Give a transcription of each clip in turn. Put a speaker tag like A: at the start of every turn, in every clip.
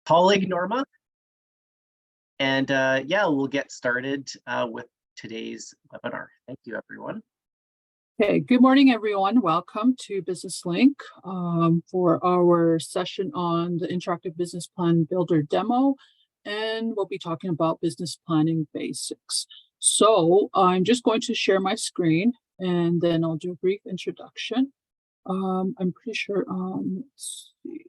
A: colleague, Norma. And yeah, we'll get started with today's webinar. Thank you, everyone.
B: Okay, good morning, everyone. Welcome to Business Link for our session on the Interactive Business Plan Builder demo. And we'll be talking about business planning basics. So I'm just going to share my screen and then I'll do a brief introduction. I'm pretty sure, let's see.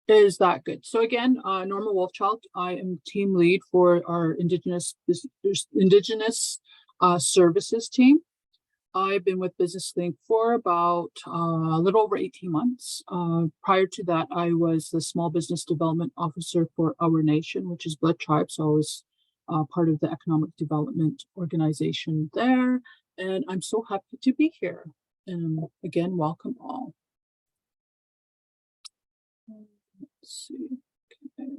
B: Is that good? So again, Norma Wolfchild, I am team lead for our Indigenous services team. I've been with Business Link for about a little over 18 months. Prior to that, I was the Small Business Development Officer for Our Nation, which is Blood Tribe. So I was part of the economic development organization there. And I'm so happy to be here. And again, welcome all. Let's see. Okay.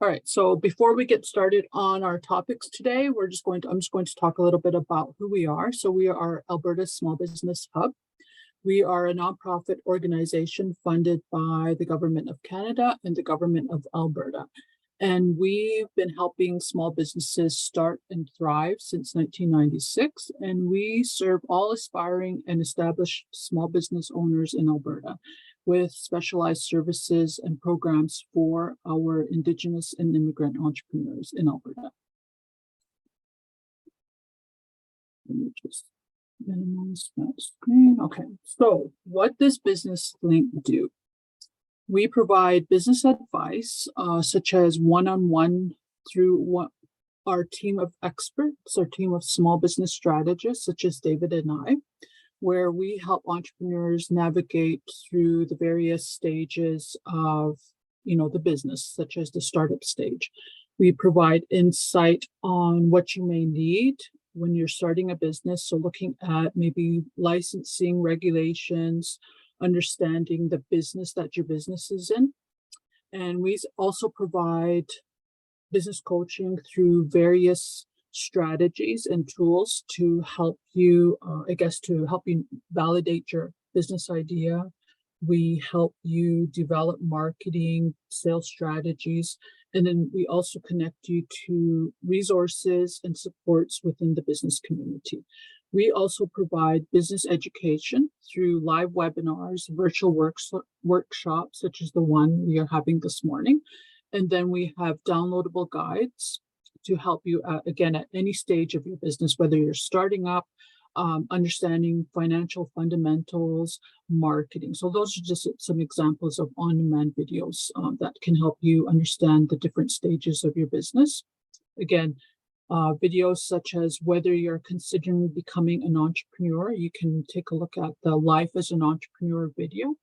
B: All right, so before we get started on our topics today, I'm just going to talk a little bit about who we are. So we are Alberta's Small Business Hub. We are a nonprofit organization funded by the Government of Canada and the Government of Alberta. And we've been helping small businesses start and thrive since 1996. And we serve all aspiring and established small business owners in Alberta with specialized services and programs for our Indigenous and immigrant entrepreneurs in Alberta. Let me just minimize that screen. Okay, so what does Business Link do? We provide business advice, such as one-on-one through our team of experts, our team of small business strategists, such as David and I, where we help entrepreneurs navigate through the various stages of, the business, such as the startup stage. We provide insight on what you may need when you're starting a business. So looking at maybe licensing regulations, understanding the business that your business is in. And we also provide business coaching through various strategies and tools to help you, to help you validate your business idea. We help you develop marketing, sales strategies, and then we also connect you to resources and supports within the business community. We also provide business education through live webinars, virtual workshops, such as the one we are having this morning. And then we have downloadable guides to help you, again, at any stage of your business, whether you're starting up, understanding financial fundamentals, marketing. So those are just some examples of on-demand videos that can help you understand the different stages of your business. Again, videos such as whether you're considering becoming an entrepreneur, you can take a look at the Life as an Entrepreneur video.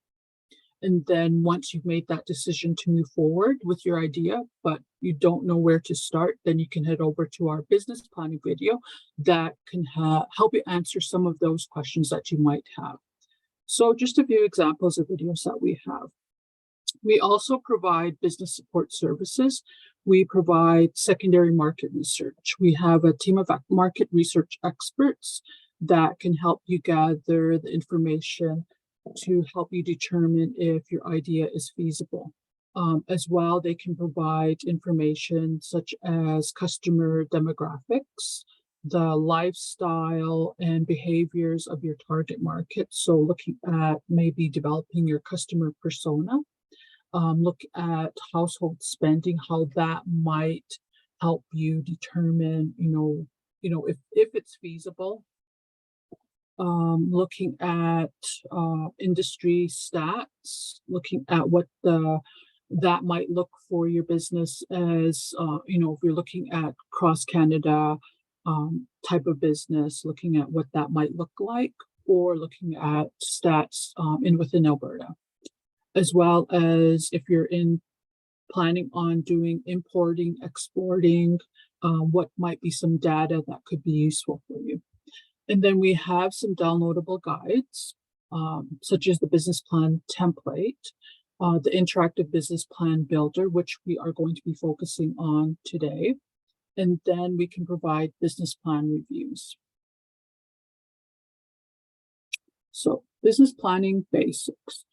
B: And then once you've made that decision to move forward with your idea, but you don't know where to start, then you can head over to our business planning video that can help you answer some of those questions that you might have. So just a few examples of videos that we have. We also provide business support services. We provide secondary market research. We have a team of market research experts that can help you gather the information to help you determine if your idea is feasible. As well, they can provide information such as customer demographics, the lifestyle and behaviors of your target market. So looking at maybe developing your customer persona, look at household spending, how that might help you determine, if it's feasible. Looking at industry stats, looking at what that might look for your business as, if you're looking at cross-Canada type of business, looking at what that might look like, or looking at stats within Alberta, as well as if you're planning on doing importing, exporting, what might be some data that could be useful for you. And then we have some downloadable guides, such as the business plan template, the interactive business plan builder, which we are going to be focusing on today. And then we can provide business plan reviews. So business planning basics.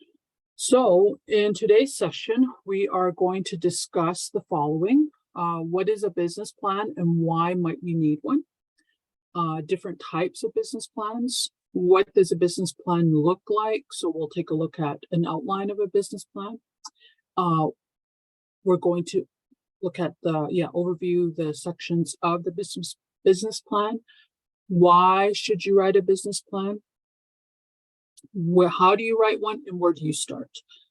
B: So in today's session, we are going to discuss the following. What is a business plan and why might you need one? Different types of business plans. What does a business plan look like? So we'll take a look at an outline of a business plan. We're going to look at the overview, the sections of the business plan. Why should you write a business plan? How do you write one and where do you start?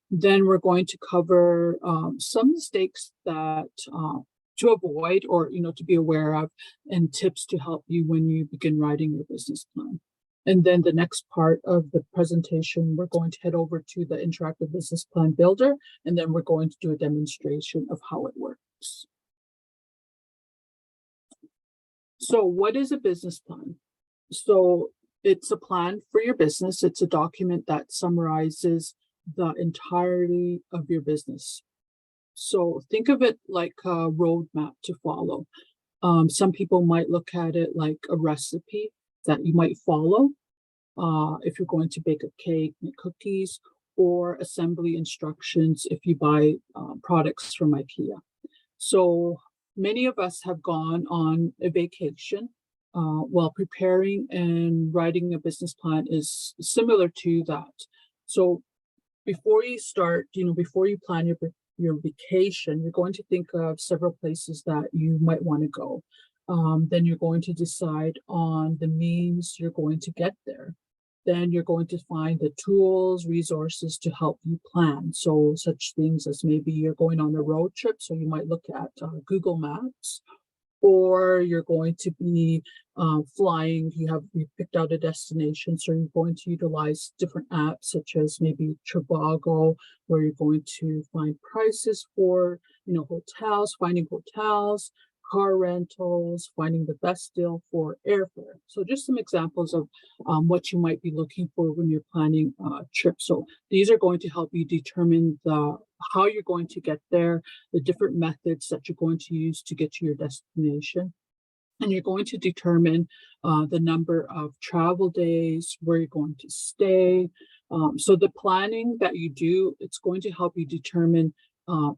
B: Then we're going to cover some mistakes that to avoid or to be aware of, and tips to help you when you begin writing your business plan. And then the next part of the presentation, we're going to head over to the interactive business plan builder, and then we're going to do a demonstration of how it works. So what is a business plan? So it's a plan for your business. It's a document that summarizes the entirety of your business. So think of it like a roadmap to follow. Some people might look at it like a recipe that you might follow if you're going to bake a cake, make cookies, or assembly instructions if you buy products from IKEA. So many of us have gone on a vacation while preparing, and writing a business plan is similar to that. So before you start, before you plan your vacation, you're going to think of several places that you might want to go. Then you're going to decide on the means you're going to get there. Then you're going to find the tools, resources to help you plan. So such things as maybe you're going on a road trip, so you might look at Google Maps, or you're going to be flying, you picked out a destination, so you're going to utilize different apps such as maybe Trivago, where you're going to find prices for hotels, finding hotels, car rentals, finding the best deal for airfare. So just some examples of what you might be looking for when you're planning a trip. So these are going to help you determine how you're going to get there, the different methods that you're going to use to get to your destination. And you're going to determine the number of travel days, where you're going to stay. So the planning that you do, it's going to help you determine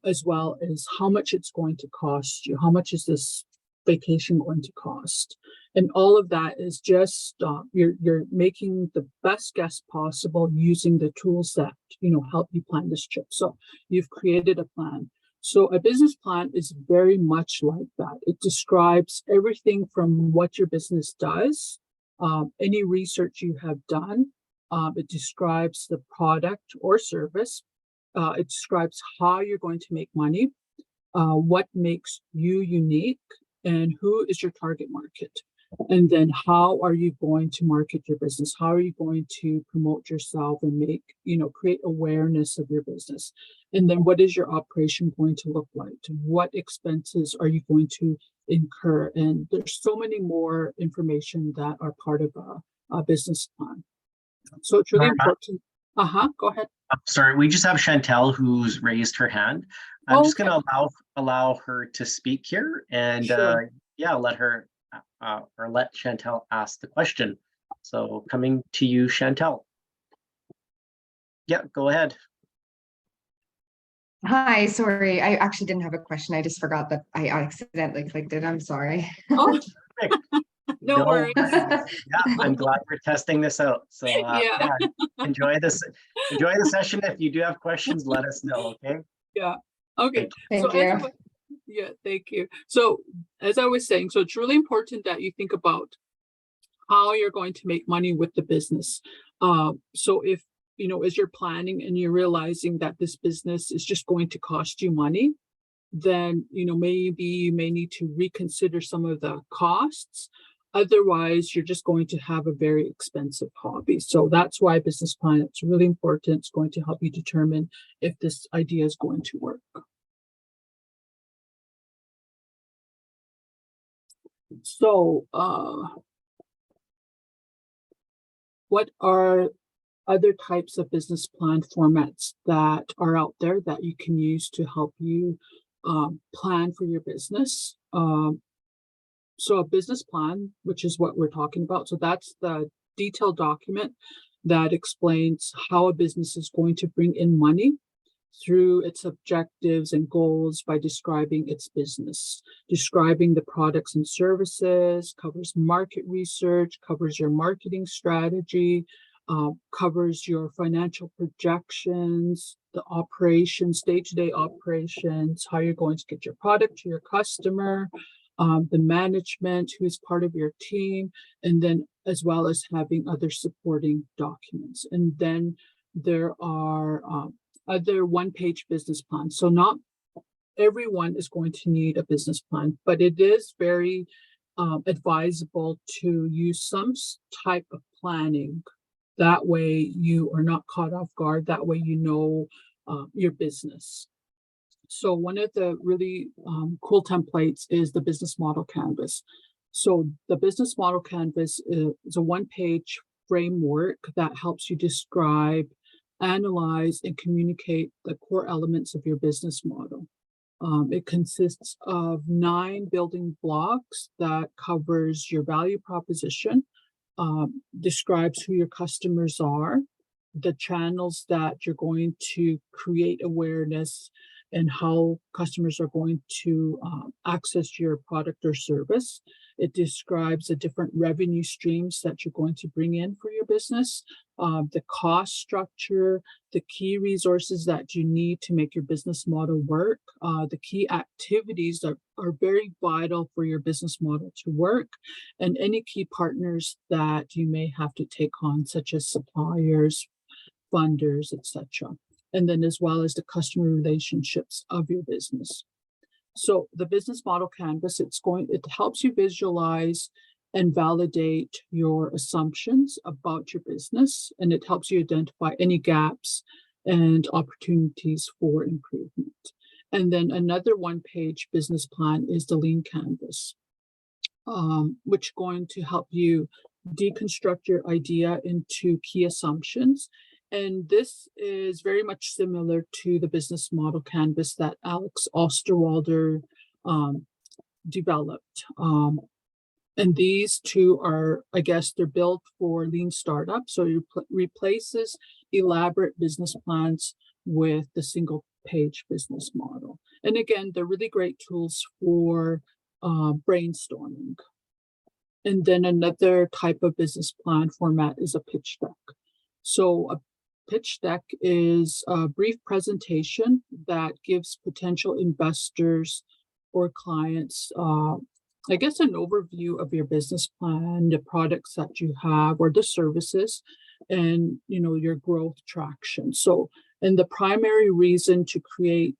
B: as well as how much it's going to cost you. How much is this vacation going to cost? And all of that is just you're making the best guess possible using the tools that help you plan this trip. So you've created a plan. So a business plan is very much like that. It describes everything from what your business does, any research you have done. It describes the product or service. It describes how you're going to make money, what makes you unique, and who is your target market. And then how are you going to market your business? How are you going to promote yourself and create awareness of your business? And then what is your operation going to look like? What expenses are you going to incur? And there's so many more information that are part of a business plan. So it's really important. Go ahead.
A: Sorry, we just have Chantel who's raised her hand. I'm just going to allow her to speak here, and
B: Sure.
A: let Chantel ask the question. So coming to you, Chantel. Yeah, go ahead.
C: Hi, sorry, I actually didn't have a question. I just forgot that I accidentally clicked it. I'm sorry.
B: Oh, no worries.
A: Yeah, I'm glad we're testing this out. So enjoy the session. If you do have questions, let us know. Okay.
B: Yeah. Okay.
C: Thank you.
B: Thank you. So as I was saying, so it's really important that you think about how you're going to make money with the business. So if as you're planning and you're realizing that this business is just going to cost you money, then maybe you may need to reconsider some of the costs. Otherwise, you're just going to have a very expensive hobby. So that's why a business plan, it's really important. It's going to help you determine if this idea is going to work. So what are other types of business plan formats that are out there that you can use to help you plan for your business? So a business plan, which is what we're talking about. So that's the detailed document that explains how a business is going to bring in money through its objectives and goals by describing its business, describing the products and services, covers market research, covers your marketing strategy, covers your financial projections, the operations, day-to-day operations, how you're going to get your product to your customer, the management who is part of your team, and then as well as having other supporting documents. And then there are other one-page business plans. So not everyone is going to need a business plan, but it is very advisable to use some type of planning. That way you are not caught off guard. That way you know your business. So one of the really cool templates is the business model canvas. So the business model canvas is a one-page framework that helps you describe, analyze, and communicate the core elements of your business model. It consists of 9 building blocks that covers your value proposition, describes who your customers are, the channels that you're going to create awareness, and how customers are going to access your product or service. It describes the different revenue streams that you're going to bring in for your business, the cost structure, the key resources that you need to make your business model work, the key activities that are very vital for your business model to work, and any key partners that you may have to take on, such as suppliers, funders, etc. And then as well as the customer relationships of your business. So the business model canvas, it helps you visualize and validate your assumptions about your business, and it helps you identify any gaps and opportunities for improvement. And then another one-page business plan is the lean canvas, which is going to help you deconstruct your idea into key assumptions. And this is very much similar to the business model canvas that Alex Osterwalder developed. And these two are, I guess, they're built for lean startups. So it replaces elaborate business plans with the single page business model. And again, they're really great tools for brainstorming. And then another type of business plan format is a pitch deck. So a pitch deck is a brief presentation that gives potential investors or clients, I guess, an overview of your business plan, the products that you have, or the services, and your growth traction. So, and the primary reason to create,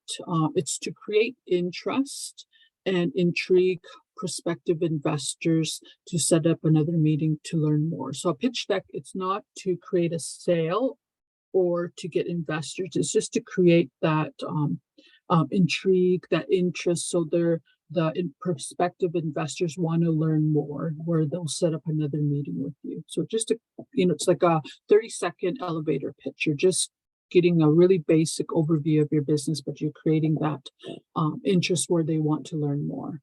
B: it's to create interest and intrigue prospective investors to set up another meeting to learn more. So a pitch deck, it's not to create a sale or to get investors. It's just to create that intrigue, that interest, so the prospective investors want to learn more, where they'll set up another meeting with you. So just it's like a 30-second elevator pitch. You're just getting a really basic overview of your business, but you're creating that interest where they want to learn more.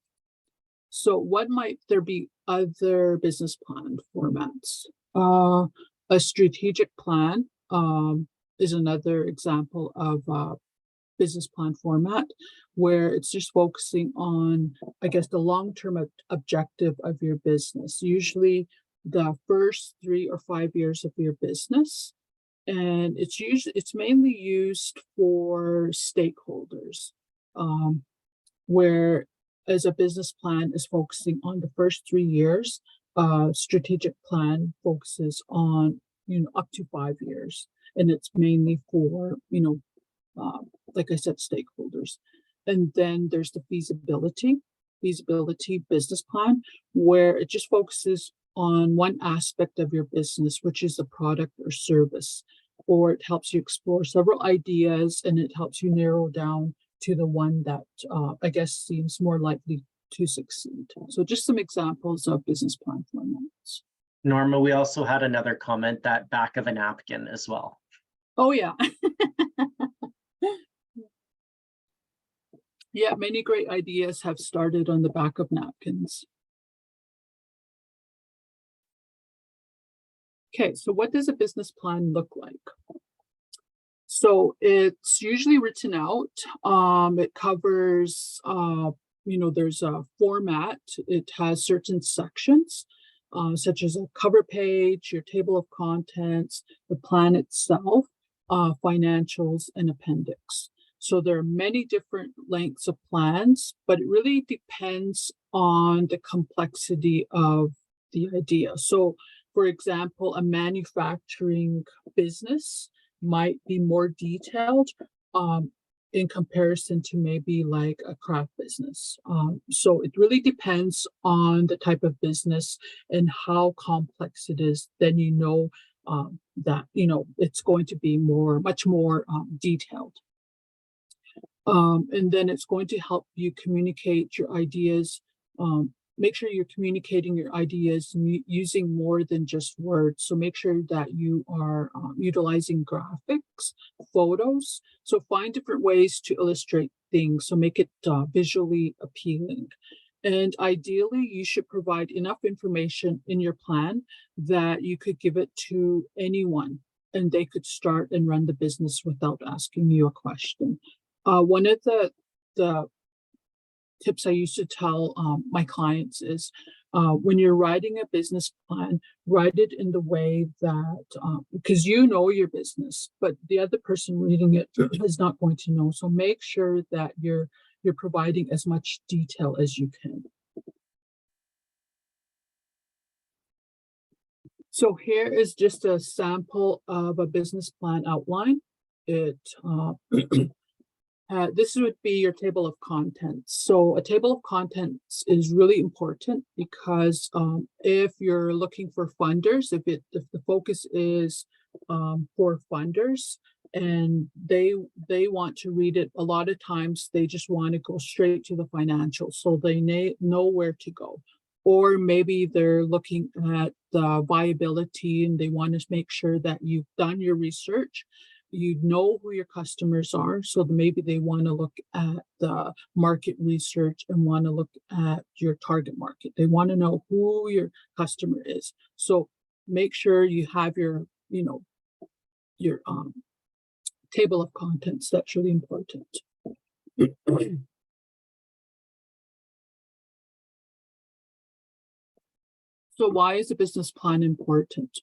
B: So what might there be other business plan formats? A strategic plan is another example of a business plan format, where it's just focusing on, I guess, the long-term objective of your business, usually the first 3 or 5 years of your business. And it's mainly used for stakeholders, where as a business plan is focusing on the first 3 years, strategic plan focuses on up to 5 years, and it's mainly for like I said, stakeholders. And then there's the feasibility business plan, where it just focuses on one aspect of your business, which is a product or service, or it helps you explore several ideas, and it helps you narrow down to the one that I guess seems more likely to succeed. So just some examples of business plan formats.
A: Norma, we also had another comment, that back of a napkin as well.
B: Oh yeah. Yeah, many great ideas have started on the back of napkins. Okay, so what does a business plan look like? So it's usually written out. It covers, there's a format. It has certain sections, such as a cover page, your table of contents, the plan itself, financials, and appendix. So there are many different lengths of plans, but it really depends on the complexity of the idea. So, for example, a manufacturing business might be more detailed in comparison to maybe like a craft business. So it really depends on the type of business and how complex it is. Then that it's going to be much more detailed. And then it's going to help you communicate your ideas. Make sure you're communicating your ideas using more than just words. So make sure that you are utilizing graphics, photos. So find different ways to illustrate things. So make it visually appealing. And ideally, you should provide enough information in your plan that you could give it to anyone and they could start and run the business without asking you a question. One of the tips I used to tell my clients is when you're writing a business plan, write it in the way that, because you know your business, but the other person reading it is not going to know. So make sure that you're providing as much detail as you can. So here is just a sample of a business plan outline. This would be your table of contents. So a table of contents is really important because if you're looking for funders, if the focus is for funders and they want to read it, a lot of times they just want to go straight to the financials, so they know where to go. Or maybe they're looking at the viability and they want to make sure that you've done your research. You know who your customers are, so maybe they want to look at the market research and want to look at your target market. They want to know who your customer is. So make sure you have your table of contents. That's really important. So why is a business plan important?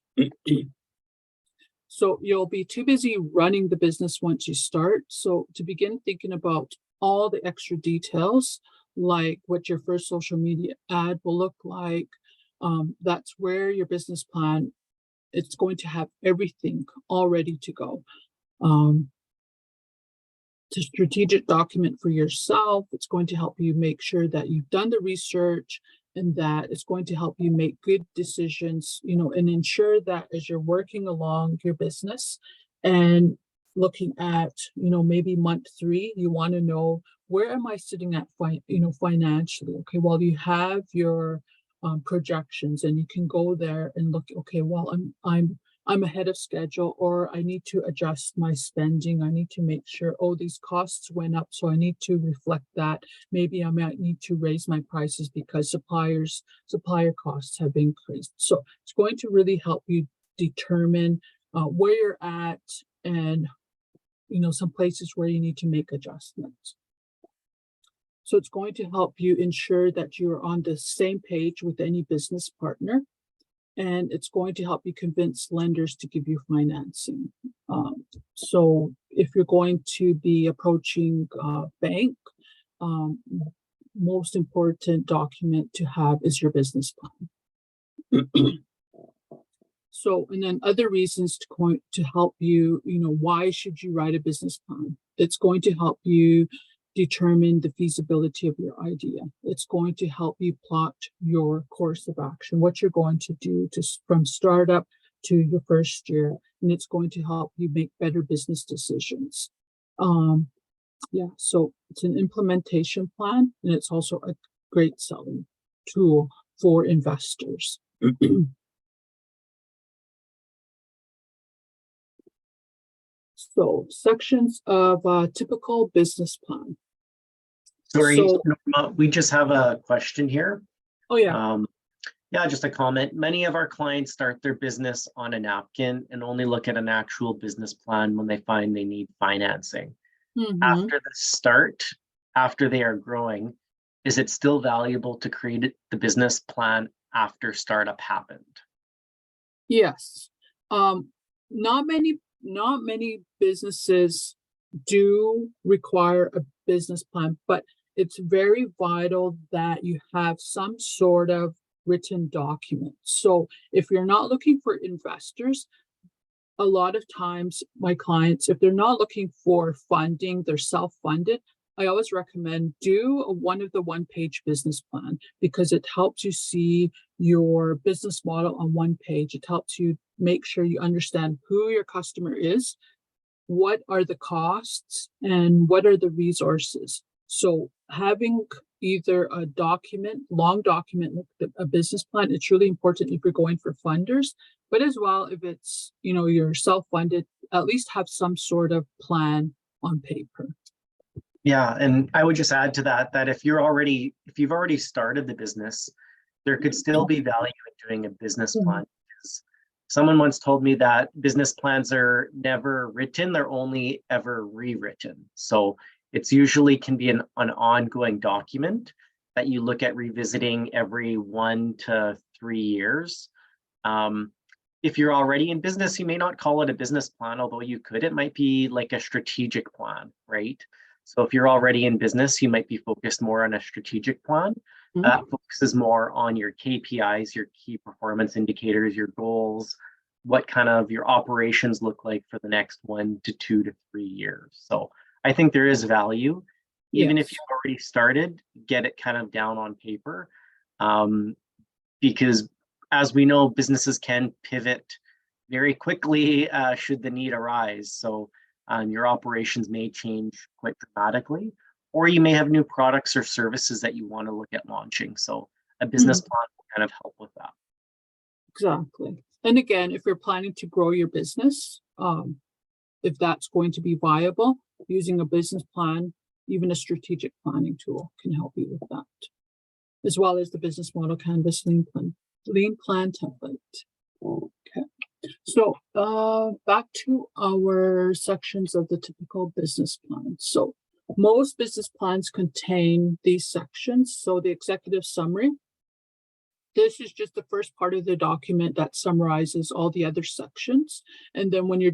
B: So you'll be too busy running the business once you start. So to begin thinking about all the extra details, like what your first social media ad will look like, that's where your business plan, it's going to have everything all ready to go. It's a strategic document for yourself. It's going to help you make sure that you've done the research and that it's going to help you make good decisions, and ensure that as you're working along your business and looking at, maybe month 3, you want to know, where am I sitting at, financially? Okay, well, you have your projections and you can go there and look, okay, well, I'm ahead of schedule, or I need to adjust my spending. I need to make sure, these costs went up, so I need to reflect that. Maybe I might need to raise my prices because supplier costs have increased. So it's going to really help you determine where you're at and, some places where you need to make adjustments. So it's going to help you ensure that you're on the same page with any business partner. And it's going to help you convince lenders to give you financing. So if you're going to be approaching a bank, most important document to have is your business plan. So, and then other reasons to help you, why should you write a business plan? It's going to help you determine the feasibility of your idea. It's going to help you plot your course of action, what you're going to do from startup to your first year, and it's going to help you make better business decisions. So it's an implementation plan, and it's also a great selling tool for investors. So sections of a typical business plan.
A: Sorry, we just have a question here.
B: Oh yeah.
A: Yeah, just a comment. Many of our clients start their business on a napkin and only look at an actual business plan when they find they need financing.
B: Mhm.
A: After the start, after they are growing, is it still valuable to create the business plan after startup happened?
B: Yes. Um, not many businesses do require a business plan, but it's very vital that you have some sort of written document. So if you're not looking for investors, a lot of times my clients, if they're not looking for funding, they're self-funded. I always recommend do a one-page business plan because it helps you see your business model on one page. It helps you make sure you understand who your customer is, what are the costs, and what are the resources. So having either a document, long document, like a business plan, it's really important if you're going for funders, but as well, if it's, you're self-funded, at least have some sort of plan on paper.
A: Yeah, and I would just add to that that if you've already started the business, there could still be value in doing a business
B: Mhm.
A: plan. Because someone once told me that business plans are never written, they're only ever rewritten. So it's usually can be an ongoing document that you look at revisiting every 1 to 3 years. Um, if you're already in business, you may not call it a business plan, although you could. It might be like a strategic plan, right? So if you're already in business, you might be focused more on a strategic plan that focuses more on your KPIs, your key performance indicators, your goals, what kind of your operations look like for the next 1 to 2 to 3 years. So I think there is value, even if
B: Yes.
A: you've already started, get it kind of down on paper. Um, because as we know, businesses can pivot very quickly should the need arise. So your operations may change quite dramatically, or you may have new products or services that you want to look at launching. So a business
B: Mhm.
A: plan will kind of help with that.
B: Exactly. And again, if you're planning to grow your business, if that's going to be viable, using a business plan, even a strategic planning tool can help you with that, as well as the business model canvas lean plan template. Okay. So back to our sections of the typical business plan. So most business plans contain these sections. So the executive summary, this is just the first part of the document that summarizes all the other sections. And then when you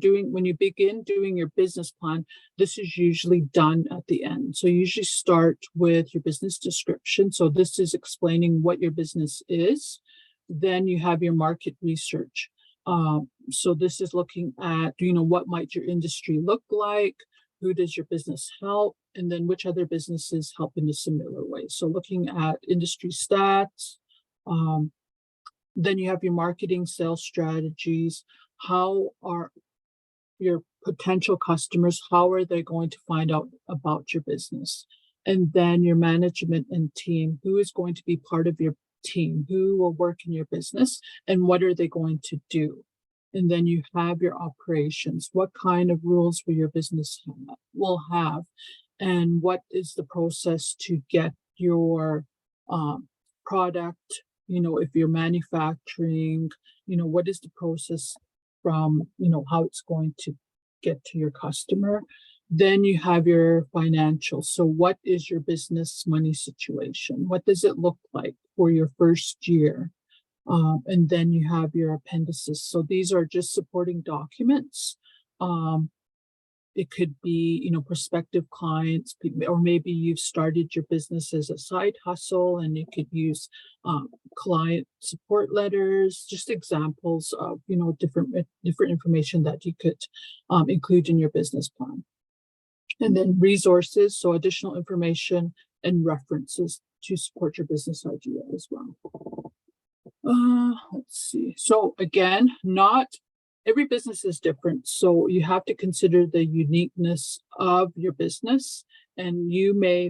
B: begin doing your business plan, this is usually done at the end. So you usually start with your business description. So this is explaining what your business is. Then you have your market research. So this is looking at, what might your industry look like? Who does your business help? And then which other businesses help in a similar way? So looking at industry stats, then you have your marketing, sales strategies. How are your potential customers, how are they going to find out about your business? And then your management and team, who is going to be part of your team, who will work in your business, and what are they going to do? And then you have your operations. What kind of rules will your business will have? And what is the process to get your product? If you're manufacturing, what is the process from, how it's going to get to your customer. Then you have your financials. So what is your business money situation? What does it look like for your first year? And then you have your appendices. So these are just supporting documents. It could be, prospective clients, or maybe you've started your business as a side hustle and you could use client support letters, just examples of, different information that you could include in your business plan. And then resources, so additional information and references to support your business idea as well. Let's see. So again, not every business is different. So you have to consider the uniqueness of your business. And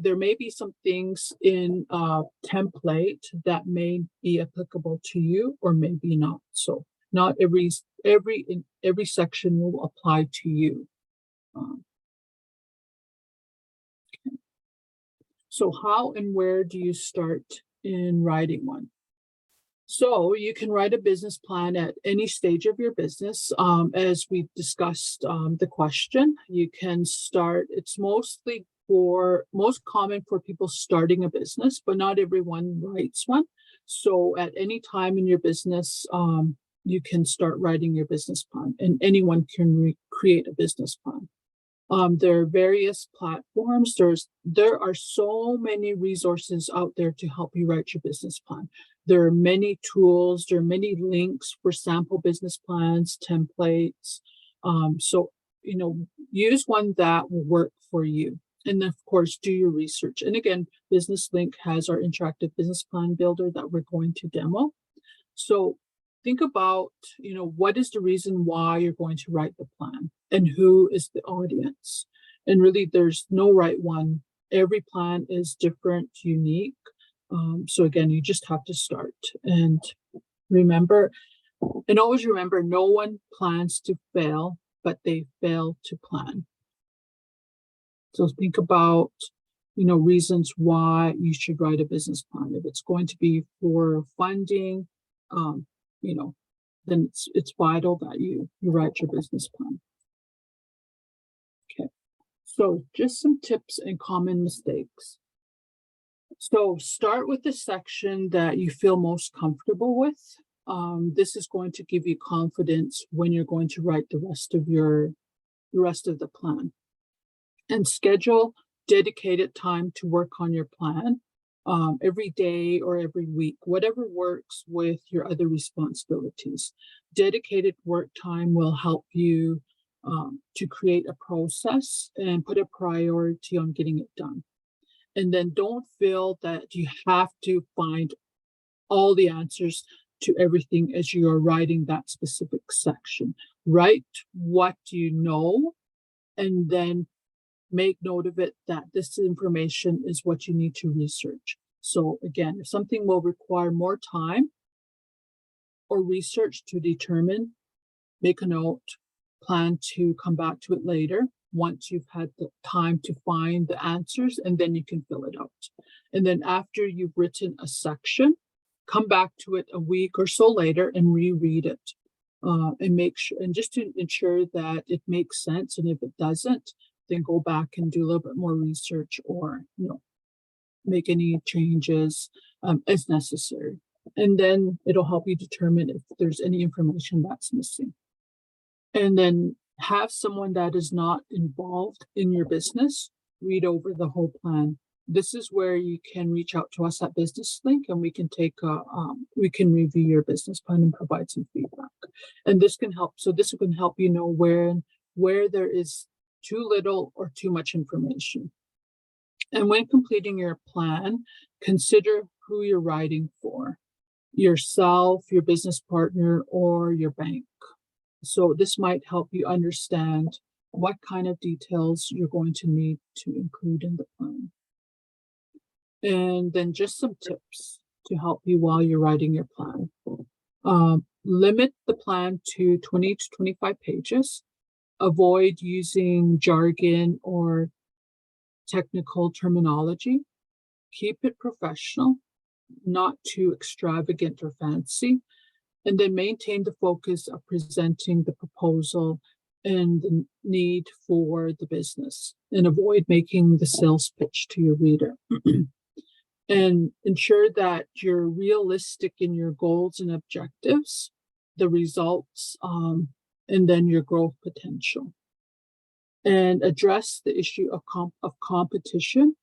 B: there may be some things in a template that may be applicable to you or maybe not. So not every section will apply to you. So how and where do you start in writing one? So you can write a business plan at any stage of your business. As we discussed the question, you can start, it's most common for people starting a business, but not everyone writes one. So at any time in your business, you can start writing your business plan, and anyone can create a business plan. There are various platforms. There are so many resources out there to help you write your business plan. There are many tools, there are many links for sample business plans, templates. So, use one that will work for you. And of course, do your research. And again, Business Link has our interactive business plan builder that we're going to demo. So think about, what is the reason why you're going to write the plan and who is the audience? And really, there's no right one. Every plan is different, unique. So again, you just have to start and always remember, no one plans to fail, but they fail to plan. So think about, reasons why you should write a business plan. If it's going to be for funding, then it's vital that you write your business plan. Okay, so just some tips and common mistakes. So start with the section that you feel most comfortable with. This is going to give you confidence when you're going to write the rest of the plan. And schedule dedicated time to work on your plan every day or every week, whatever works with your other responsibilities. Dedicated work time will help you to create a process and put a priority on getting it done. And then don't feel that you have to find all the answers to everything as you are writing that specific section. Write what you know, and then make note of it that this information is what you need to research. So again, if something will require more time or research to determine, make a note, plan to come back to it later once you've had the time to find the answers, and then you can fill it out. And then after you've written a section, come back to it a week or so later and reread it. And make sure, and just to ensure that it makes sense. And if it doesn't, then go back and do a little bit more research, or make any changes as necessary. And then it'll help you determine if there's any information that's missing. And then have someone that is not involved in your business read over the whole plan. This is where you can reach out to us at Business Link, and we can we can review your business plan and provide some feedback. And this can help. So this can help you know where there is too little or too much information. And when completing your plan, consider who you're writing for: yourself, your business partner, or your bank. So this might help you understand what kind of details you're going to need to include in the plan. And then just some tips to help you while you're writing your plan. Limit the plan to 20 to 25 pages. Avoid using jargon or technical terminology. Keep it professional, not too extravagant or fancy. And then maintain the focus of presenting the proposal and the need for the business, and avoid making the sales pitch to your reader. And ensure that you're realistic in your goals and objectives, the results, and then your growth potential. And address the issue of competition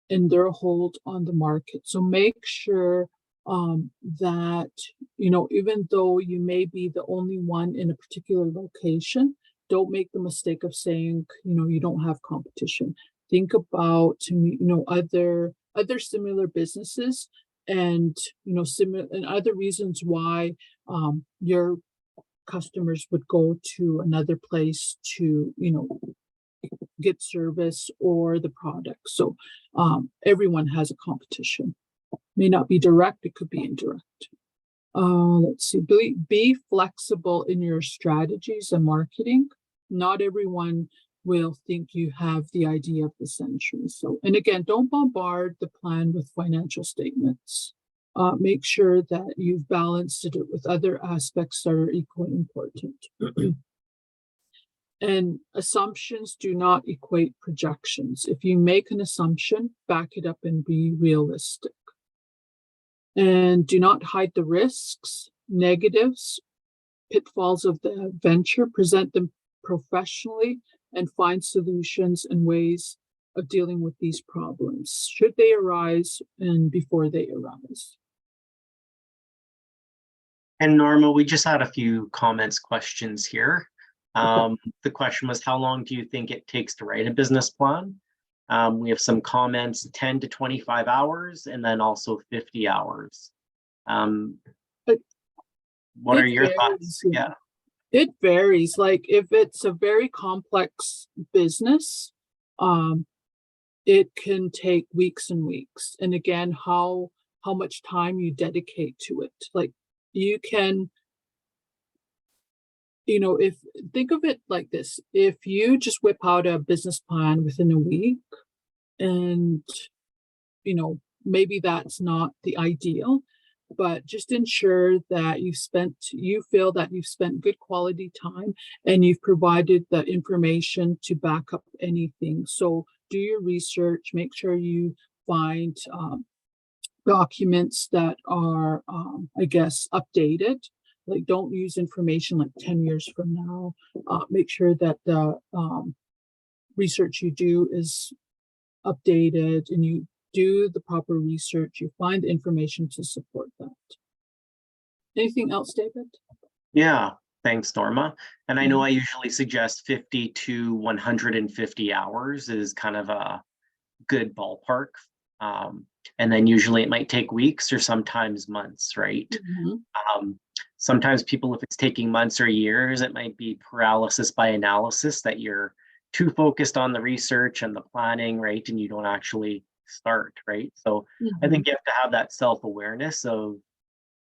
B: and their hold on the market. So make sure that, even though you may be the only one in a particular location, don't make the mistake of saying, you don't have competition. Think about, other similar businesses and, similar and other reasons why your customers would go to another place to, get service or the product. So everyone has a competition. May not be direct, it could be indirect. Let's see, be flexible in your strategies and marketing. Not everyone will think you have the idea of the century. So, and again, don't bombard the plan with financial statements. Make sure that you've balanced it with other aspects that are equally important. And assumptions do not equate projections. If you make an assumption, back it up and be realistic. And do not hide the risks, negatives, pitfalls of the venture, present them professionally, and find solutions and ways of dealing with these problems, should they arise and before they arise.
A: And Norma, we just had a few questions here. The question was, how long do you think it takes to write a business plan? We have some comments, 10 to 25 hours, and then also 50 hours. What are your thoughts? Yeah.
B: It varies. Like if it's a very complex business, it can take weeks and weeks. And again, how much time you dedicate to it. Like you can, if think of it like this, if you just whip out a business plan within a week and, maybe that's not the ideal, but just ensure that you feel that you've spent good quality time and you've provided the information to back up anything. So do your research, make sure you find documents that are, updated. Like don't use information like 10 years from now. Make sure that the research you do is updated and you do the proper research, you find the information to support that. Anything else, David?
A: Yeah, thanks, Norma. And I know I usually suggest 50 to 150 hours is kind of a good ballpark. And then usually it might take weeks or sometimes months, right? Sometimes people, if it's taking months or years, it might be paralysis by analysis, that you're too focused on the research and the planning, right? And you don't actually start, right? So I think you have to have that self-awareness of,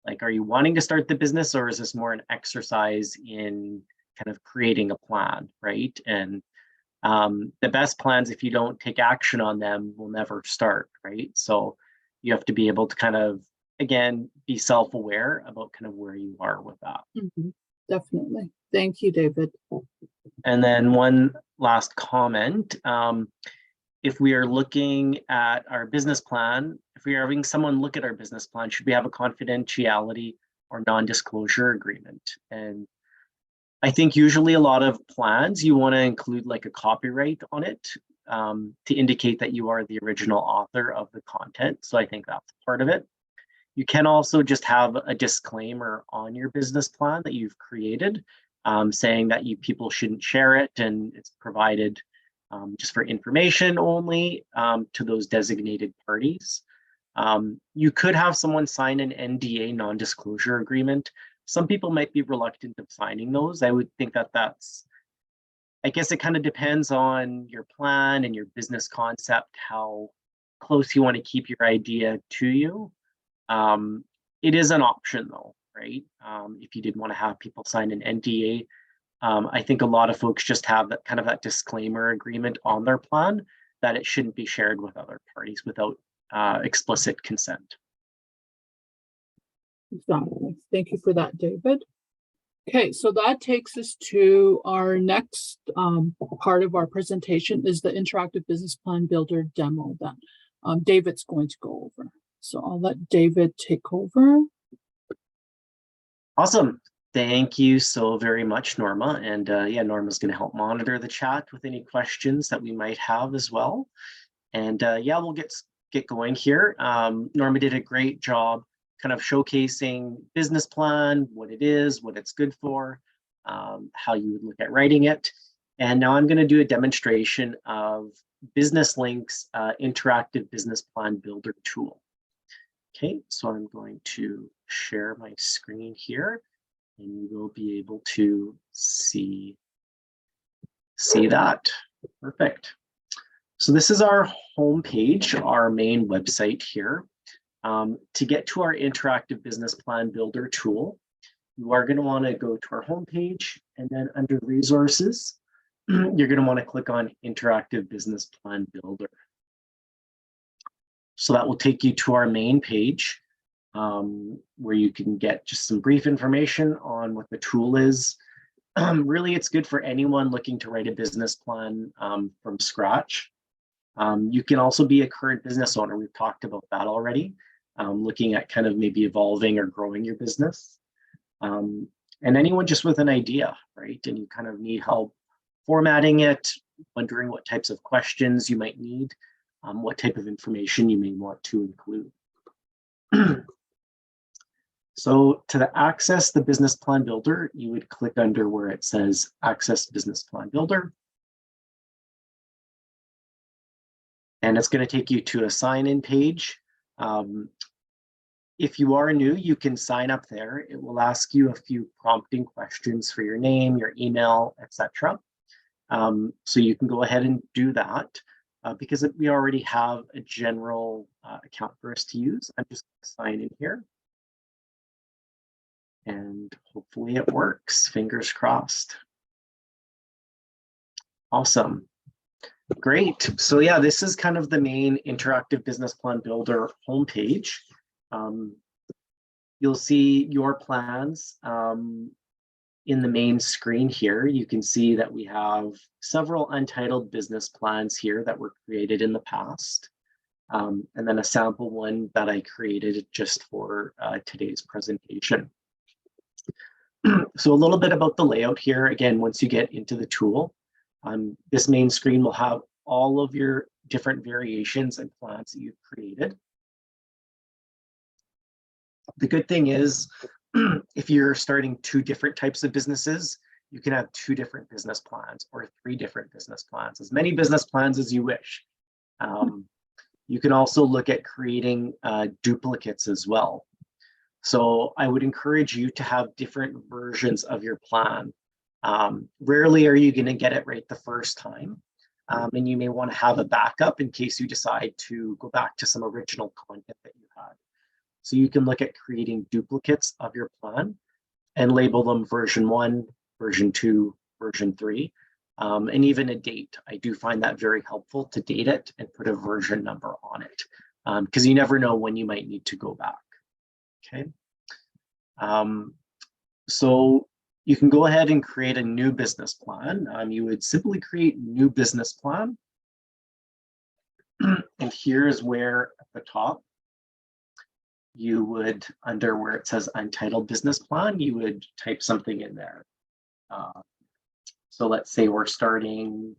A: like, are you wanting to start the business, or is this more an exercise in kind of creating a plan, right? And the best plans, if you don't take action on them, will never start, right? So you have to be able to kind of, again, be self-aware about kind of where you are with that.
B: Definitely. Thank you, David.
A: And then one last comment. If we are looking at our business plan, if we are having someone look at our business plan, should we have a confidentiality or non-disclosure agreement? And I think usually a lot of plans, you want to include like a copyright on it to indicate that you are the original author of the content. So I think that's part of it. You can also just have a disclaimer on your business plan that you've created, saying that people shouldn't share it and it's provided just for information only to those designated parties. You could have someone sign an NDA, non-disclosure agreement. Some people might be reluctant of signing those. I would think that I guess it kind of depends on your plan and your business concept, how close you want to keep your idea to you. It is an option though, right? If you did want to have people sign an NDA, I think a lot of folks just have that kind of that disclaimer agreement on their plan that it shouldn't be shared with other parties without explicit consent.
B: Exactly. Thank you for that, David. Okay, so that takes us to our next part of our presentation is the interactive business plan builder demo that David's going to go over. So I'll let David take over.
A: Awesome. Thank you so very much, Norma. And yeah, Norma's going to help monitor the chat with any questions that we might have as well. And yeah, we'll get going here. Norma did a great job kind of showcasing business plan, what it is, what it's good for, how you would look at writing it. And now I'm going to do a demonstration of Business Link's interactive business plan builder tool. Okay, so I'm going to share my screen here and you will be able to see that. Perfect. So this is our home page, our main website here. To get to our interactive business plan builder tool, you are going to want to go to our home page and then under resources, you're going to want to click on interactive business plan builder. So that will take you to our main page. where you can get just some brief information on what the tool is. Really, it's good for anyone looking to write a business plan from scratch. You can also be a current business owner. We've talked about that already, looking at kind of maybe evolving or growing your business. And anyone just with an idea, right? And you kind of need help formatting it, wondering what types of questions you might need, what type of information you may want to include. So to access the business plan builder, you would click under where it says Access Business Plan Builder. And it's going to take you to a sign-in page. If you are new, you can sign up there. It will ask you a few prompting questions for your name, your email, etc. So you can go ahead and do that because we already have a general account for us to use. I'm just going to sign in here. And hopefully it works, fingers crossed. Awesome. Great. So yeah, this is kind of the main interactive business plan builder homepage. You'll see your plans in the main screen here. You can see that we have several untitled business plans here that were created in the past. And then a sample one that I created just for today's presentation. So a little bit about the layout here. Again, once you get into the tool, this main screen will have all of your different variations and plans that you've created. The good thing is, if you're starting 2 different types of businesses, you can have 2 different business plans or 3 different business plans, as many business plans as you wish. You can also look at creating duplicates as well. So I would encourage you to have different versions of your plan. Rarely are you going to get it right the first time. And you may want to have a backup in case you decide to go back to some original content that you had. So you can look at creating duplicates of your plan and label them version 1, version 2, version 3, and even a date. I do find that very helpful to date it and put a version number on it, because you never know when you might need to go back. Okay. So you can go ahead and create a new business plan. You would simply create new business plan. And here's where at the top, you would, under where it says Untitled Business Plan, you would type something in there. So let's say we're starting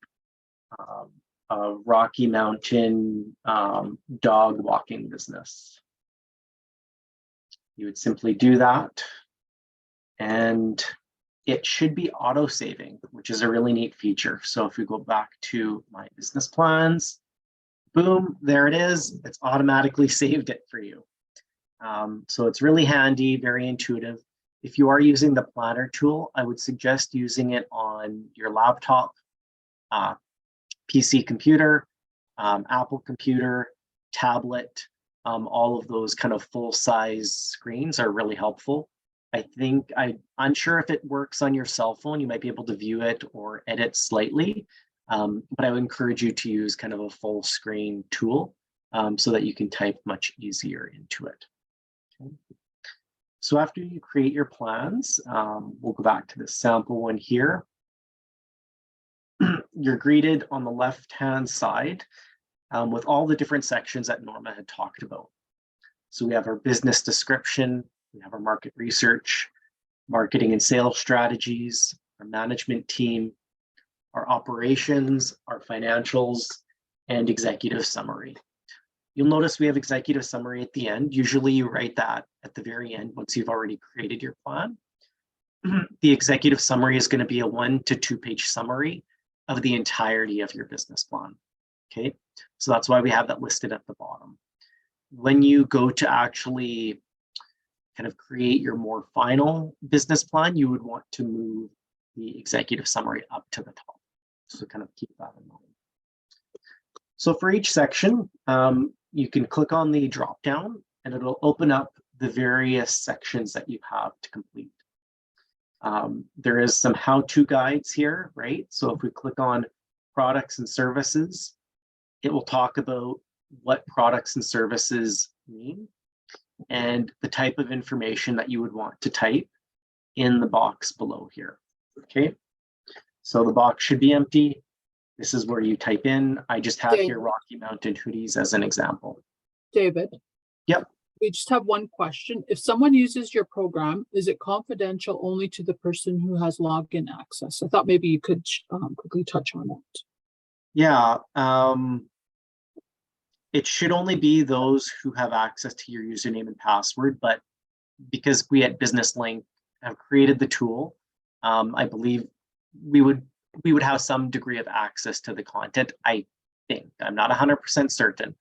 A: a Rocky Mountain dog walking business. You would simply do that, and it should be auto-saving, which is a really neat feature. So if we go back to my business plans, boom, there it is. It's automatically saved it for you. So it's really handy, very intuitive. If you are using the planner tool, I would suggest using it on your laptop, PC computer, Apple computer, tablet. All of those kind of full-size screens are really helpful. I'm unsure if it works on your cell phone. You might be able to view it or edit slightly, but I would encourage you to use kind of a full screen tool so that you can type much easier into it. Okay. So after you create your plans, we'll go back to the sample one here. You're greeted on the left-hand side with all the different sections that Norma had talked about. So we have our business description, we have our market research, marketing and sales strategies, our management team, our operations, our financials, and executive summary. You'll notice we have executive summary at the end. Usually you write that at the very end once you've already created your plan. The executive summary is going to be a 1 to 2 page summary of the entirety of your business plan. Okay, so that's why we have that listed at the bottom. When you go to actually kind of create your more final business plan, you would want to move the executive summary up to the top. So kind of keep that in mind. So for each section, you can click on the drop down and it'll open up the various sections that you have to complete. There is some how-to guides here, right? So if we click on products and services, it will talk about what products and services mean. and the type of information that you would want to type in the box below here. Okay, so the box should be empty. This is where you type in. I just have here Rocky Mountain hoodies as an example.
B: David?
A: Yep.
B: We just have one question. If someone uses your program, is it confidential only to the person who has login access? I thought maybe you could quickly touch on that.
A: Yeah, it should only be those who have access to your username and password, but because we at Business Link have created the tool, I believe we would have some degree of access to the content. I think I'm not 100% certain.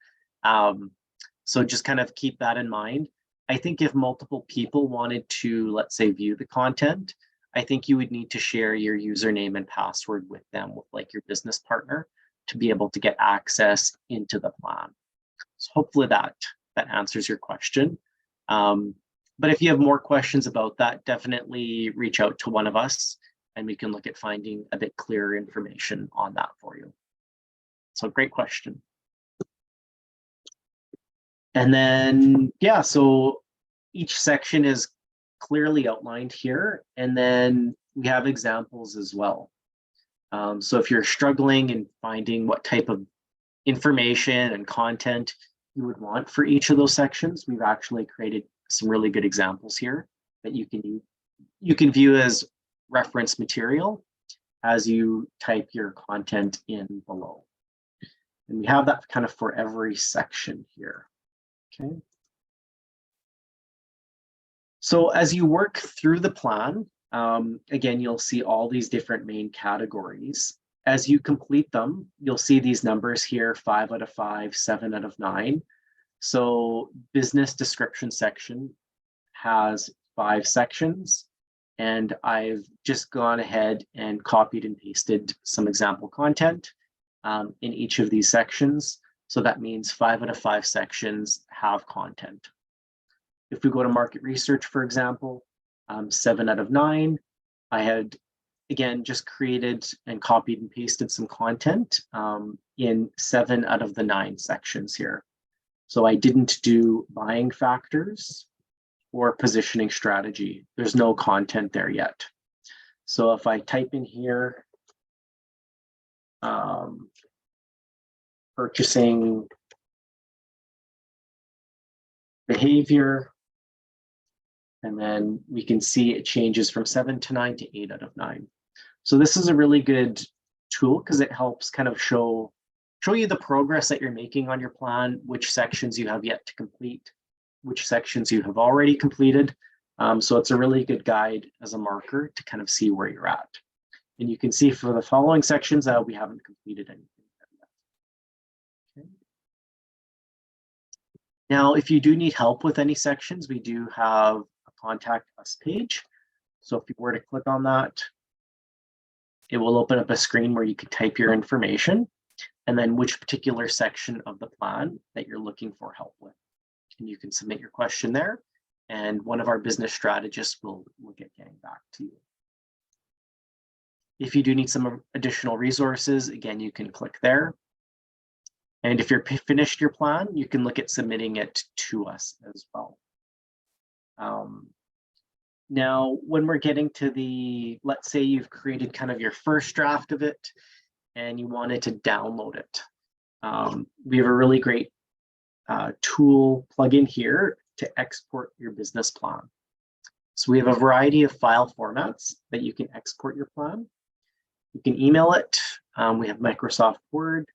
A: So just kind of keep that in mind. I think if multiple people wanted to, let's say, view the content, I think you would need to share your username and password with them, with like your business partner, to be able to get access into the plan. So hopefully that answers your question. But if you have more questions about that, definitely reach out to one of us and we can look at finding a bit clearer information on that for you. So great question. And then, yeah, so each section is clearly outlined here. And then we have examples as well. So if you're struggling in finding what type of information and content you would want for each of those sections, we've actually created some really good examples here that you can view as reference material as you type your content in below. And we have that kind of for every section here. Okay. So as you work through the plan, again, you'll see all these different main categories. As you complete them, you'll see these numbers here, 5 out of 5, 7 out of 9. So business description section has 5 sections, and I've just gone ahead and copied and pasted some example content in each of these sections. So that means 5 out of 5 sections have content. If we go to market research, for example, 7 out of 9, I had, again, just created and copied and pasted some content in 7 out of the 9 sections here. So I didn't do buying factors or positioning strategy. There's no content there yet. So if I type in here, purchasing behavior, and then we can see it changes from 7 to 9 to 8 out of 9. So this is a really good tool because it helps kind of show you the progress that you're making on your plan, which sections you have yet to complete, which sections you have already completed. So it's a really good guide as a marker to kind of see where you're at. And you can see for the following sections that we haven't completed anything yet. Okay. Now, if you do need help with any sections, we do have a contact us page. So if you were to click on that, it will open up a screen where you can type your information and then which particular section of the plan that you're looking for help with. And you can submit your question there, and one of our business strategists will get getting back to you. If you do need some additional resources, again, you can click there. And if you're finished your plan, you can look at submitting it to us as well. Now, when we're getting to the, let's say you've created kind of your first draft of it and you wanted to download it. We have a really great tool plugin here to export your business plan. So we have a variety of file formats that you can export your plan. You can email it. We have Microsoft Word,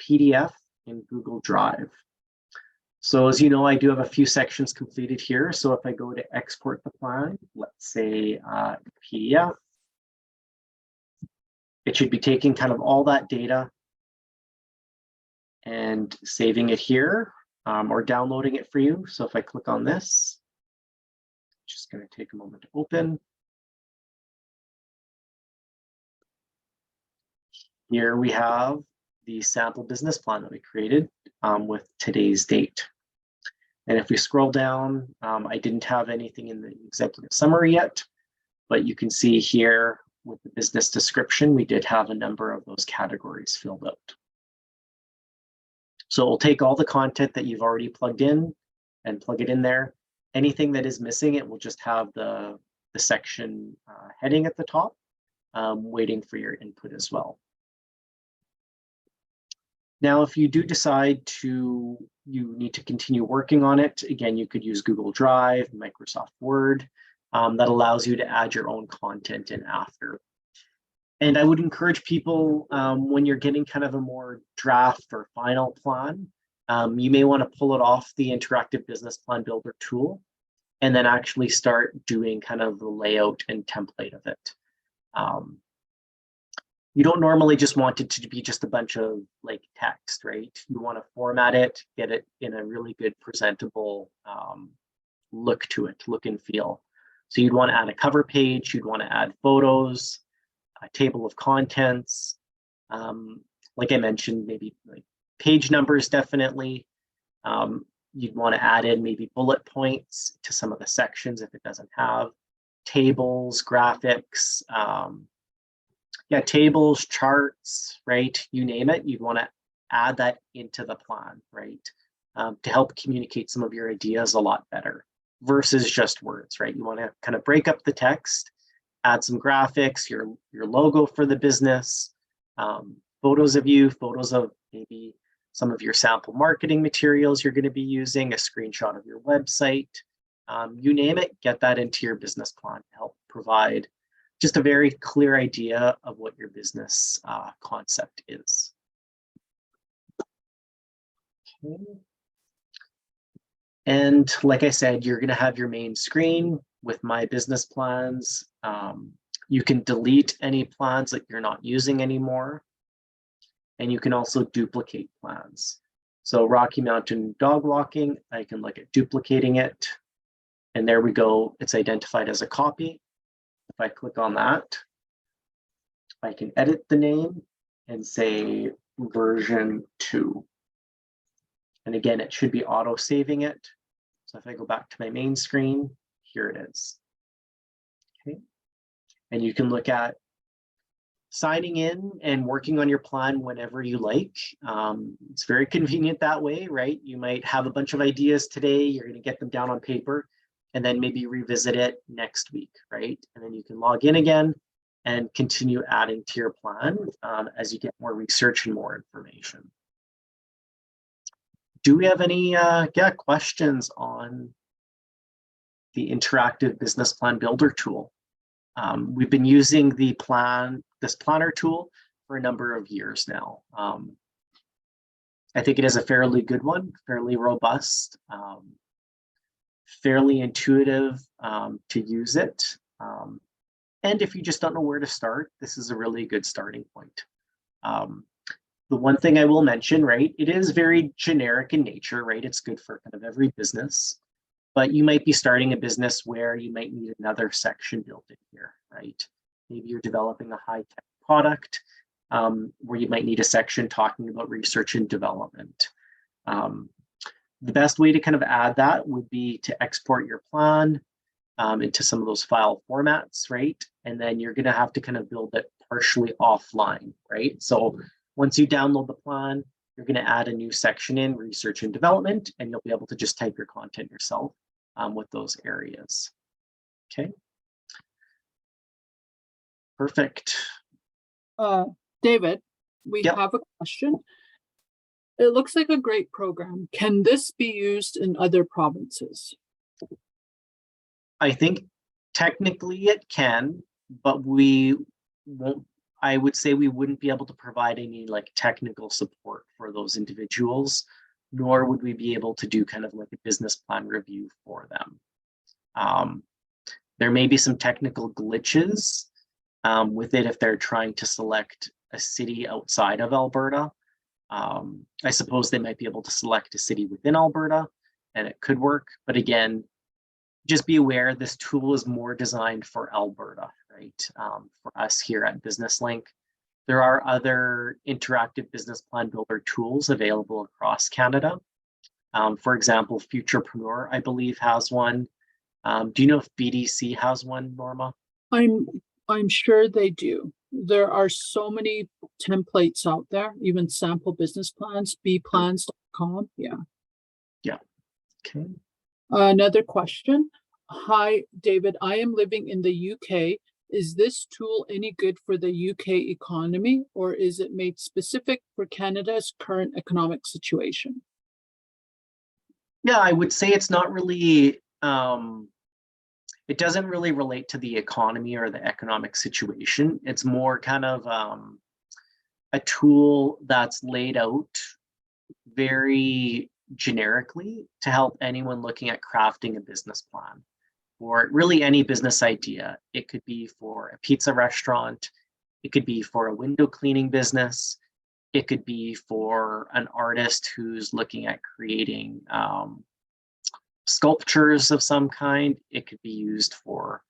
A: PDF, and Google Drive. So as you know, I do have a few sections completed here. So if I go to export the plan, let's say PDF, it should be taking kind of all that data and saving it here or downloading it for you. So if I click on this, just going to take a moment to open. Here we have the sample business plan that we created with today's date. And if we scroll down, I didn't have anything in the executive summary yet, but you can see here with the business description, we did have a number of those categories filled out. So we'll take all the content that you've already plugged in and plug it in there. Anything that is missing, it will just have the section heading at the top, waiting for your input as well. Now, if you do decide you need to continue working on it, again, you could use Google Drive, Microsoft Word, that allows you to add your own content in after. And I would encourage people, when you're getting kind of a more draft or final plan, you may want to pull it off the interactive business plan builder tool and then actually start doing kind of the layout and template of it. You don't normally just want it to be just a bunch of like text, right? You want to format it, get it in a really good presentable look to it, look and feel. So you'd want to add a cover page, you'd want to add photos, a table of contents. Like I mentioned, maybe like page numbers, definitely. You'd want to add in maybe bullet points to some of the sections if it doesn't have, tables, graphics, yeah, tables, charts, right? You name it, you'd want to add that into the plan, right? To help communicate some of your ideas a lot better versus just words, right? You want to kind of break up the text, add some graphics, your logo for the business, photos of you, photos of maybe some of your sample marketing materials you're going to be using, a screenshot of your website, you name it, get that into your business plan to help provide just a very clear idea of what your business concept is. Okay. And like I said, you're going to have your main screen with my business plans. You can delete any plans that you're not using anymore. And you can also duplicate plans. So Rocky Mountain dog walking, I can look at duplicating it. And there we go. It's identified as a copy. If I click on that, I can edit the name and say version 2. And again, it should be auto saving it. So if I go back to my main screen, here it is. Okay. And you can look at signing in and working on your plan whenever you like. It's very convenient that way, right? You might have a bunch of ideas today, you're going to get them down on paper, and then maybe revisit it next week, right? And then you can log in again and continue adding to your plan as you get more research and more information. Do we have any questions on the interactive business plan builder tool? We've been using this planner tool for a number of years now. I think it is a fairly good one, fairly robust, fairly intuitive to use it. And if you just don't know where to start, this is a really good starting point. The one thing I will mention, right, it is very generic in nature, right? It's good for kind of every business, but you might be starting a business where you might need another section built in here, right? Maybe you're developing a high-tech product where you might need a section talking about research and development. The best way to kind of add that would be to export your plan into some of those file formats, right? And then you're going to have to kind of build it partially offline, right? So once you download the plan, you're going to add a new section in research and development, and you'll be able to just type your content yourself with those areas. Okay. Perfect.
B: David, we
A: Yep.
B: have a question. It looks like a great program. Can this be used in other provinces?
A: I think technically it can, but we won't. I would say we wouldn't be able to provide any like technical support for those individuals, nor would we be able to do kind of like a business plan review for them. There may be some technical glitches with it if they're trying to select a city outside of Alberta. I suppose they might be able to select a city within Alberta and it could work. But again, just be aware this tool is more designed for Alberta, right? For us here at BusinessLink. There are other interactive business plan builder tools available across Canada. For example, Futurepreneur, I believe, has one. Do you know if BDC has one, Norma?
B: I'm sure they do. There are so many templates out there, even sample business plans, bplans.com. Yeah.
A: Yeah. Okay.
B: Another question. Hi, David. I am living in the UK. Is this tool any good for the UK economy, or is it made specific for Canada's current economic situation?
A: Yeah, I would say it's not really, it doesn't really relate to the economy or the economic situation. It's more kind of a tool that's laid out very generically to help anyone looking at crafting a business plan or really any business idea. It could be for a pizza restaurant, it could be for a window cleaning business, it could be for an artist who's looking at creating sculptures of some kind. It could be used for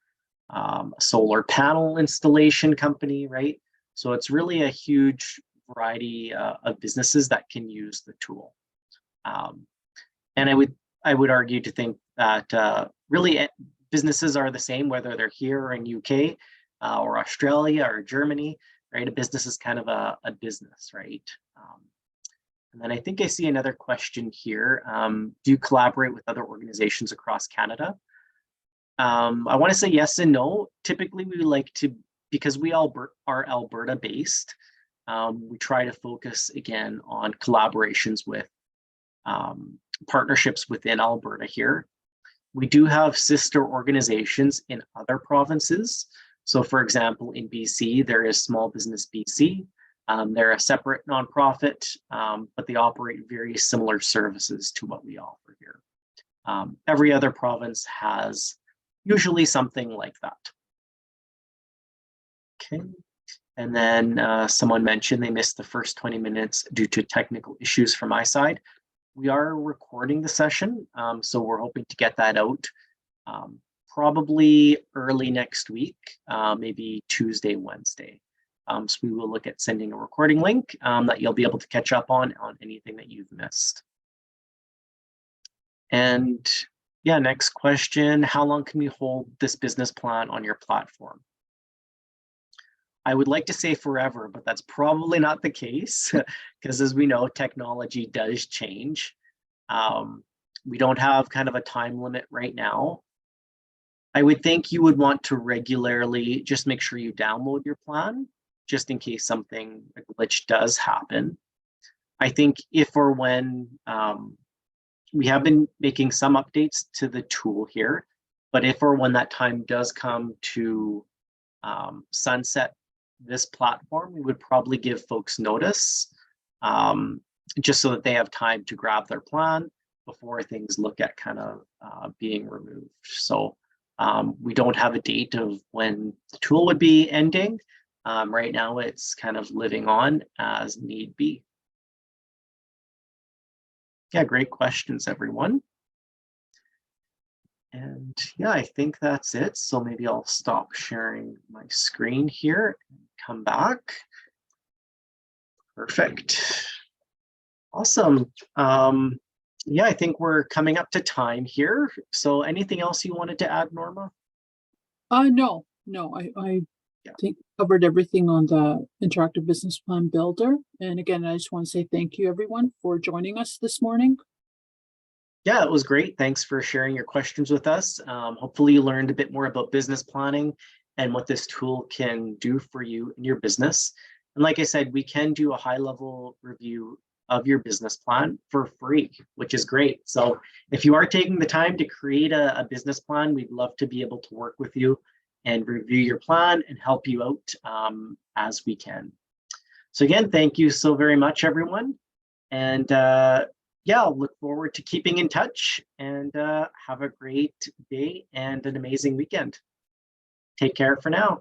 A: a solar panel installation company, right? So it's really a huge variety of businesses that can use the tool. And I would argue to think that really businesses are the same, whether they're here or in UK or Australia or Germany, right? A business is kind of a business, right? And then I think I see another question here. Do you collaborate with other organizations across Canada? I want to say yes and no. Typically, we like to, because we all are Alberta based, we try to focus again on collaborations with partnerships within Alberta here. We do have sister organizations in other provinces. So for example, in BC, there is Small Business BC. They're a separate nonprofit, but they operate very similar services to what we offer here. Every other province has usually something like that. Okay. And then someone mentioned they missed the first 20 minutes due to technical issues from my side. We are recording the session, so we're hoping to get that out probably early next week, maybe Tuesday, Wednesday. So we will look at sending a recording link that you'll be able to catch up on anything that you've missed. And yeah, next question, how long can we hold this business plan on your platform? I would like to say forever, but that's probably not the case because as we know, technology does change. We don't have kind of a time limit right now. I would think you would want to regularly just make sure you download your plan just in case something, a glitch does happen. I think if or when we have been making some updates to the tool here, but if or when that time does come to sunset this platform, we would probably give folks notice just so that they have time to grab their plan before things look at kind of being removed. So we don't have a date of when the tool would be ending. Right now, it's kind of living on as need be. Yeah, great questions, everyone. And yeah, I think that's it. So maybe I'll stop sharing my screen here and come back. Perfect. Awesome. Yeah, I think we're coming up to time here. So anything else you wanted to add, Norma?
B: No, I think covered everything on the interactive business plan builder. And again, I just want to say thank you everyone for joining us this morning.
A: Yeah, it was great. Thanks for sharing your questions with us. Hopefully you learned a bit more about business planning and what this tool can do for you in your business. And like I said, we can do a high-level review of your business plan for free, which is great. So if you are taking the time to create a business plan, we'd love to be able to work with you and review your plan and help you out as we can. So again, thank you so very much, everyone. And yeah, I'll look forward to keeping in touch and have a great day and an amazing weekend. Take care for now.